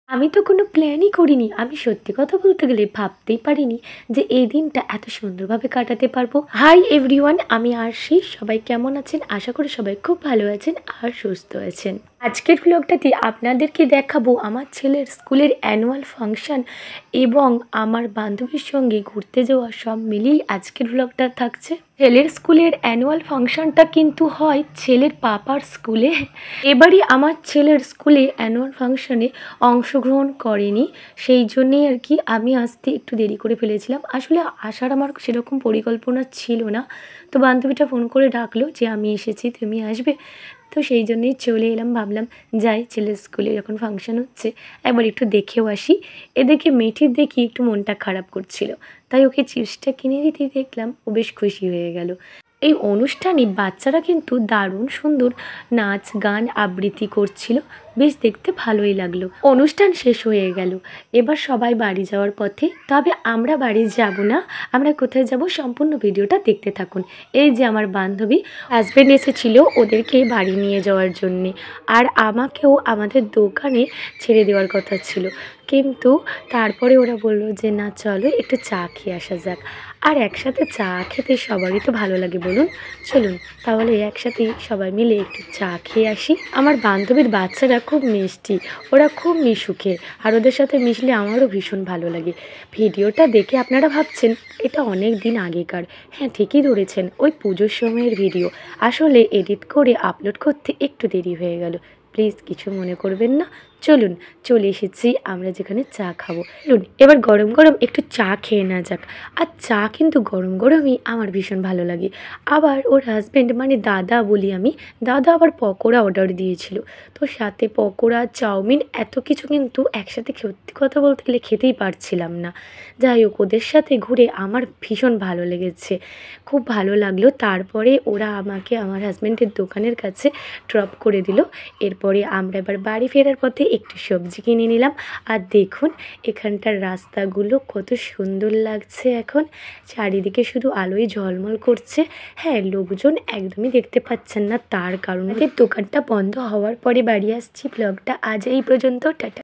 আমি তো কোনো প্ল্যানই করিনি। আমি সত্যি কথা বলতে গেলে ভাবতেই পারিনি যে এই দিনটা এত সুন্দরভাবে কাটাতে পারবো। হাই এভরিওয়ান, আমি আরশি। সবাই কেমন আছেন? আশা করি সবাই খুব ভালো আছেন আর সুস্থ আছেন। আজকের ব্লগটাতে আপনাদেরকে দেখাবো আমার ছেলের স্কুলের অ্যানুয়াল ফাংশন এবং আমার বান্ধবীর সঙ্গে ঘুরতে যাওয়া, সব মিলিয়েই আজকের ব্লগটা থাকছে। ছেলের স্কুলের অ্যানুয়াল ফাংশনটা কিন্তু হয় ছেলের পাপার স্কুলে। এবারই আমার ছেলের স্কুলে অ্যানুয়াল ফাংশনে অংশগ্রহণ করেনি, সেই জন্যেই আর কি আমি আসতে একটু দেরি করে ফেলেছিলাম। আসলে আসার আমার সেরকম পরিকল্পনা ছিল না, তো বান্ধবীটা ফোন করে ডাকলো যে আমি এসেছি, তুমি আসবে? তো সেই জন্যই চলে এলাম। ভাবলাম যাই, ছেলের স্কুলে যখন ফাংশন হচ্ছে একবার একটু দেখেও আসি। এদিকে মেয়েটির দেখি একটু মনটা খারাপ করছিল, তাই ওকে চিপসটা কিনে দিতেই দেখলাম ও বেশ খুশি হয়ে গেল। এই অনুষ্ঠানে বাচ্চারা কিন্তু দারুণ সুন্দর নাচ গান আবৃত্তি করছিল, বেশ দেখতে ভালোই লাগলো। অনুষ্ঠান শেষ হয়ে গেল, এবার সবাই বাড়ি যাওয়ার পথে। তবে আমরা বাড়ি যাব না, আমরা কোথায় যাব সম্পূর্ণ ভিডিওটা দেখতে থাকুন। এই যে আমার বান্ধবী হাজব্যান্ড এসেছিল ওদেরকে বাড়ি নিয়ে যাওয়ার জন্যে, আর আমাকেও আমাদের দোকানে ছেড়ে দেওয়ার কথা ছিল, কিন্তু তারপরে ওরা বলল যে না, চলো একটু চা খেয়ে আসা যাক। আর একসাথে চা খেতে সবারই তো ভালো লাগে, বলুন? চলুন তাহলে একসাথে সবাই মিলে একটু চা খেয়ে আসি। আমার বান্ধবীর বাচ্চারা খুব মিষ্টি, ওরা খুব মিশুকে, আর ওদের সাথে মিশলে আমারও ভীষণ ভালো লাগে। ভিডিওটা দেখে আপনারা ভাবছেন এটা অনেক দিন আগেকার। হ্যাঁ, ঠিকই ধরেছেন, ওই পুজোর সময়ের ভিডিও। আসলে এডিট করে আপলোড করতে একটু দেরি হয়ে গেল, প্লিজ কিছু মনে করবেন না। চলুন, চলে এসেছি আমরা যেখানে চা খাবো। চলুন এবার গরম গরম একটু চা খেয়ে না যাক। আর চা কিন্তু গরম গরমই আমার ভীষণ ভালো লাগে। আবার ওর হাজব্যান্ড মানে দাদা বলি আমি, দাদা আবার পকোড়া অর্ডার দিয়েছিল, তো সাথে পকোড়া চাউমিন এত কিছু কিন্তু একসাথে সত্যি কথা বলতে গেলে খেতেই পারছিলাম না। যাই হোক, ওদের সাথে ঘুরে আমার ভীষণ ভালো লেগেছে, খুব ভালো লাগলো। তারপরে ওরা আমাকে আমার হাজব্যান্ডের দোকানের কাছে ড্রপ করে দিল। এরপরে আমরা এবার বাড়ি ফেরার পথে একটু সবজি কিনে নিলাম। আর দেখুন এখানটার রাস্তাগুলো কত সুন্দর লাগছে, এখন চারিদিকে শুধু আলোয় ঝলমল করছে। হ্যাঁ, লোকজন একদমই দেখতে পাচ্ছেন না, তার কারণে দোকানটা বন্ধ হওয়ার পরে বাড়ি আসছি। ব্লগটা আজ এই পর্যন্ত, টাটা।